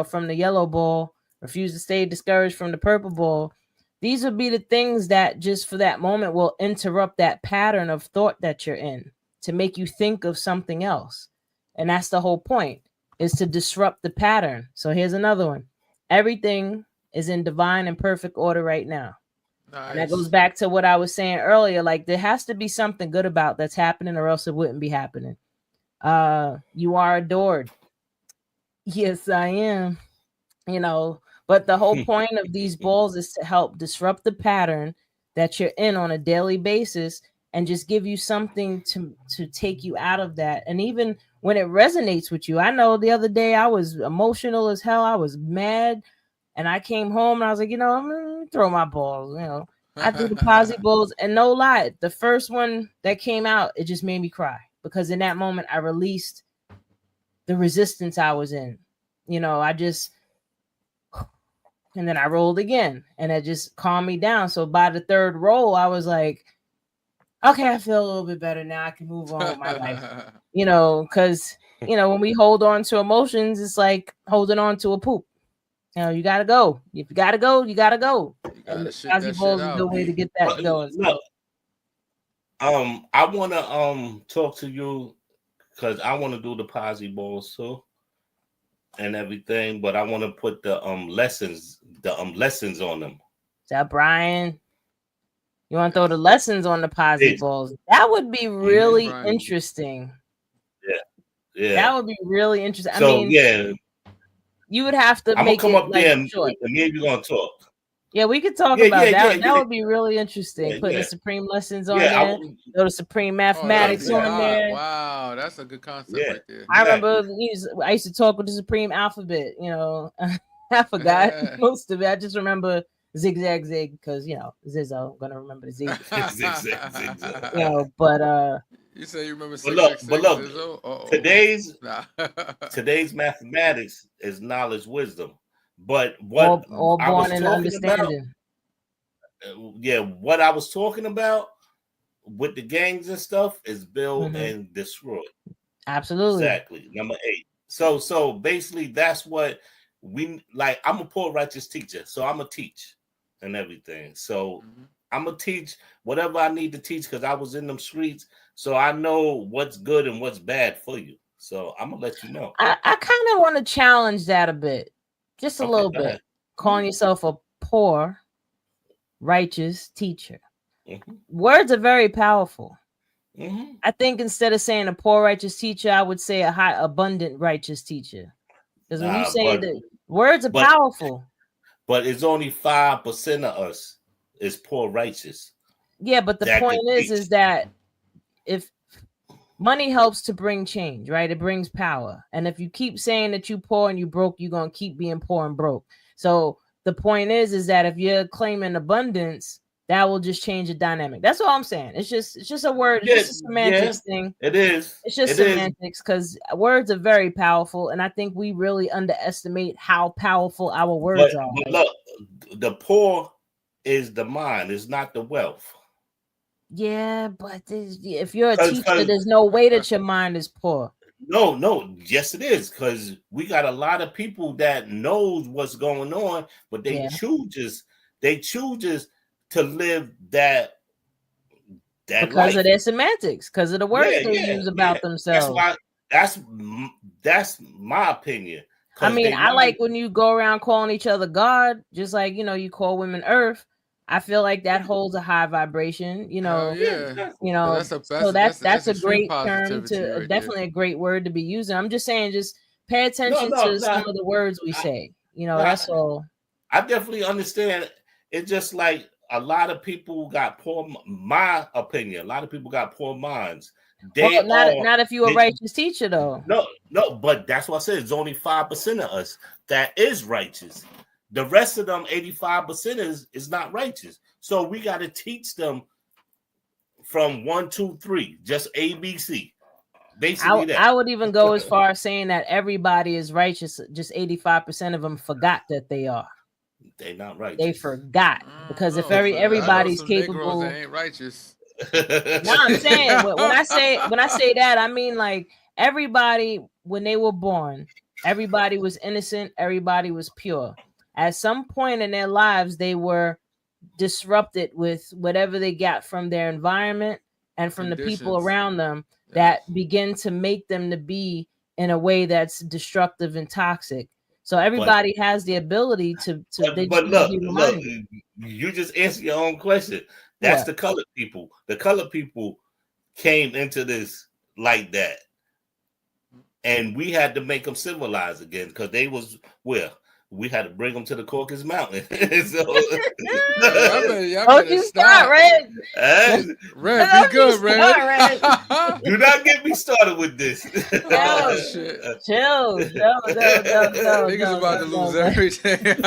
from the yellow ball, refuse to stay discouraged from the purple ball. These would be the things that just for that moment will interrupt that pattern of thought that you're in, to make you think of something else. And that's the whole point, is to disrupt the pattern. So here's another one. Everything is in divine and perfect order right now. Nice. And that goes back to what I was saying earlier. Like, there has to be something good about that's happening, or else it wouldn't be happening. You are adored. Yes, I am. But the whole point of these balls is to help disrupt the pattern that you're in on a daily basis, and just give you something to take you out of that. And even when it resonates with you, I know the other day I was emotional as hell. I was mad, and I came home and I was like, I'm gonna throw my balls. I do the Posse Balls, and no lie, the first one that came out, it just made me cry, because in that moment I released the resistance I was in. And then I rolled again, and it just calmed me down. So by the third roll, I was like, okay, I feel a little bit better now. I can move on with my life, because, when we hold on to emotions, it's like holding on to a poop. You got to go. If you got to go, you got to go. And Posse Balls is the way to get that going. Look, I want to talk to you, because I want to do the Posse Balls too and everything, but I want to put the lessons on them. Is that Brian? You want to throw the lessons on the Posse Balls? That would be really interesting. Yeah. That would be really interesting. So, you would have to make come it up there and me and you gonna talk. Yeah, we could talk about that. That would be really interesting. Putting the Supreme Lessons on there, the Supreme Mathematics on there. Wow, that's a good concept right there. I remember I used to talk with the Supreme Alphabet. I forgot most of it. I just remember zigzag zig because Zizzo. I'm gonna remember the zig. zigzag. But you say you remember. But look, today's mathematics is knowledge, wisdom. But what all born in understanding. What I was talking about with the gangs and stuff is build and destroy. Absolutely. Exactly. Number 8. So basically that's what we like. I'm a poor righteous teacher, so I'm a teach and everything. So I'm gonna teach whatever I need to teach because I was in them streets, so I know what's good and what's bad for you. So I'm gonna let you know. I kind of want to challenge that a bit, just a little bit. Calling yourself a poor, righteous teacher. Mm-hmm. Words are very powerful. Mm-hmm. I think instead of saying a poor righteous teacher, I would say a high abundant righteous teacher. Because when you say that words are powerful. But it's only 5% of us is poor righteous. Yeah, but the point is that if money helps to bring change, right? It brings power. And if you keep saying that you poor and you broke, you're gonna keep being poor and broke. So the point is that if you're claiming abundance, that will just change the dynamic. That's all I'm saying. It's just a word. It's just a semantics thing. It is. It's just semantics because words are very powerful, and I think we really underestimate how powerful our words are. But look, the poor is the mind. It's not the wealth. Yeah, but if you're a teacher, there's no way that your mind is poor. No, yes, it is, because we got a lot of people that knows what's going on, but they chooses to live that because life. Of their semantics, because of the words they use about themselves. That's my opinion. I mean, I like when you go around calling each other God, just like you call women Earth. I feel like that holds a high vibration, that's a great term to definitely a great word to be using. I'm just saying, just pay attention to some of the words we say. That's all. I definitely understand. It's just like a lot of people got poor. My opinion, a lot of people got poor minds. Not if you're a righteous teacher, though. No, but that's what I said. It's only 5% of us that is righteous. The rest of them, 85% is not righteous. So we got to teach them from 1, 2, 3, just ABC. Basically, I would even go as far as saying that everybody is righteous. Just 85% of them forgot that they are. They're not righteous. They forgot because if everybody's capable, they ain't righteous. No, I'm saying when I say that, I mean like everybody when they were born, everybody was innocent, everybody was pure. At some point in their lives, they were disrupted with whatever they got from their environment and from the people around them that begin to make them to be in a way that's destructive and toxic. So everybody has the ability to. But look, you just answered your own question. That's the colored people. The colored people came into this like that, and we had to make them civilized again because they was we had to bring them to the Caucasus Mountain. So, don't you start, Red. Red, be good, Red. Do not get me started with this. Oh, shit. Chill. Niggas about to lose everything.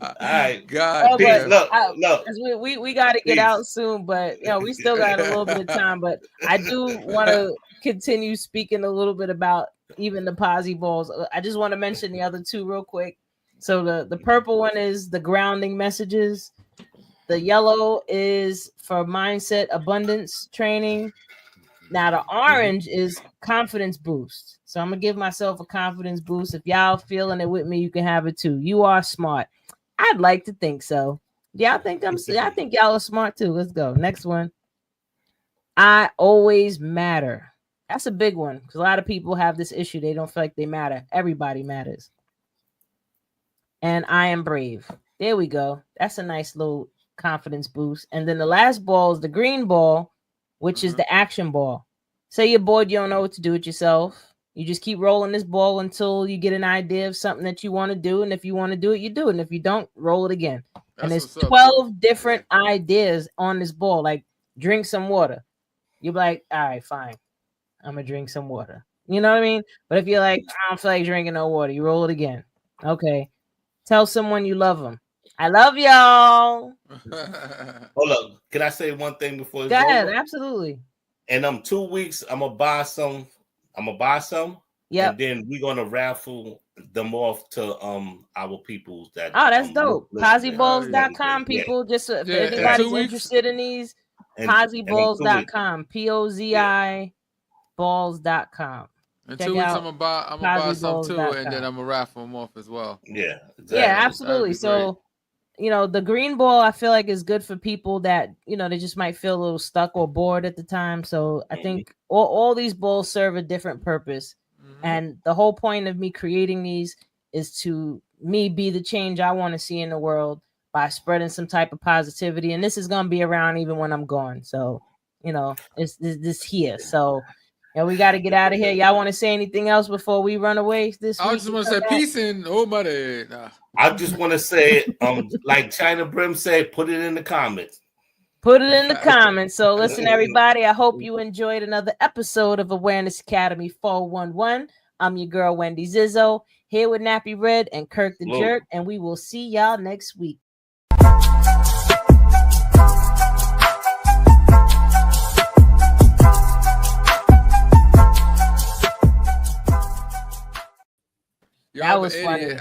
All right. God. Look. We got to get out soon, but we still got a little bit of time. But I do want to continue speaking a little bit about even the posi balls. I just want to mention the other two real quick. So the purple one is the grounding messages. The yellow is for mindset abundance training. Now the orange is confidence boost. So I'm gonna give myself a confidence boost. If y'all feeling it with me, you can have it too. You are smart. I'd like to think so. Yeah, I think y'all are smart too. Let's go. Next one. I always matter. That's a big one because a lot of people have this issue. They don't feel like they matter. Everybody matters. And I am brave. There we go. That's a nice little confidence boost. And then the last ball is the green ball, which is the action ball. Say you're bored, you don't know what to do with yourself. You just keep rolling this ball until you get an idea of something that you want to do. And if you want to do it, you do it. And if you don't, roll it again. And there's 12 different ideas on this ball. Like drink some water. You're like, all right, fine. I'm gonna drink some water. You know what I mean? But if you're like, I don't feel like drinking no water, you roll it again. Okay. Tell someone you love them. I love y'all. Hold up. Can I say one thing before? Go ahead. Absolutely. In 2 weeks, I'm gonna buy some. Yeah. And then we're gonna raffle them off to our people that. Oh, that's dope. Posiballs.com people. Just if anybody's interested in these, Posiballs.com. POZI. balls.com. In 2 weeks, I'm gonna buy some too, and then I'm gonna raffle them off as well. Yeah, exactly. Yeah, absolutely. So the green ball, I feel like is good for people that, they just might feel a little stuck or bored at the time. So I think all these balls serve a different purpose. And the whole point of me creating these is to me be the change I want to see in the world by spreading some type of positivity. And this is going to be around even when I'm gone. So, it's this here. So, we got to get out of here. Y'all want to say anything else before we run away this week? I just want to say peace and money. Nah. I just want to say, like China Brim said, put it in the comments. Put it in the comments. So listen, everybody, I hope you enjoyed another episode of Awareness Academy 411. I'm your girl, Wendy Zizzo, here with Nappy Red and Kirk the Jerk, and we will see y'all next week. That was funny.